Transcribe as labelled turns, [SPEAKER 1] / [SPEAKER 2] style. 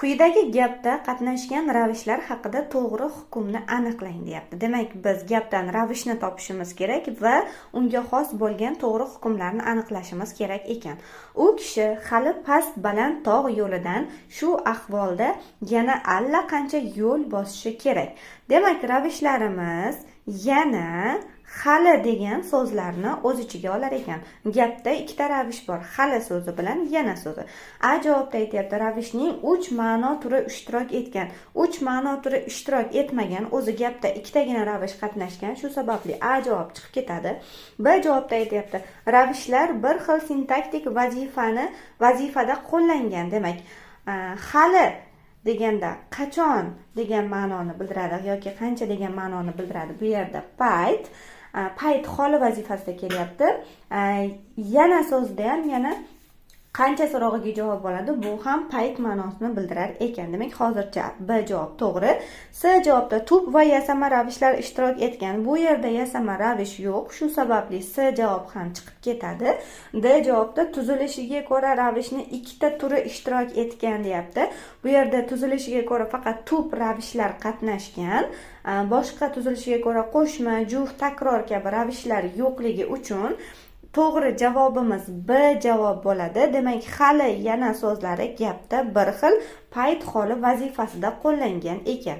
[SPEAKER 1] Quyidagi gapda qatnashgan ravishlar haqida to'g'ri hukmni aniqlang deyapti. Demak, biz gapdan ravishni topishimiz kerak va unga xos bo'lgan to'g'ri hukmlarni aniqlashimiz kerak ekan. U kishi hali past baland tog' yo'lidan shu ahvolda yana allaqancha yo'l bosishi kerak. Demak, ravishlarimiz yana hali degan so'zlarni o'z ichiga olar ekan. Gapda ikkita ravish bor. Hali so'zi bilan yana so'zi. A javobda aytayapti, ravishning 3 ma'no turi ishtirok etgan. 3 ma'no turi ishtirok etmagan, o'zi gapda ikkitagina ravish qatnashgan, shu sababli A javob chiqib ketadi. B javobda aytayapti, ravishlar bir xil sintaktik vazifada qo'llangan. Demak, hali deganda qachon degan ma'noni bildiradi yoki qancha degan ma'noni bildiradi. Bu yerda payt holi vazifasida kelyapti. Yana so'zda ham yana qancha so'rog'iga javob bo'ladi. Bu ham payt ma'nosini bildirar ekan. Demak, hozircha B javob to'g'ri. C javobda tup va yasama ravishlar ishtirok etgan. Bu yerda yasama ravish yo'q. Shu sababli C javob ham chiqib ketadi. D javobda tuzilishiga ko'ra ravishni ikkita turi ishtirok etgan deyapti. Bu yerda tuzilishiga ko'ra faqat tup ravishlar qatnashgan. Boshqa tuzilishiga ko'ra qo'shma, juft, takror kabi ravishlar yo'qligi uchun to'g'ri javobimiz B javob bo'ladi. Demak, hali yana so'zlari gapda bir xil payt holi vazifasida qo'llangan ekan.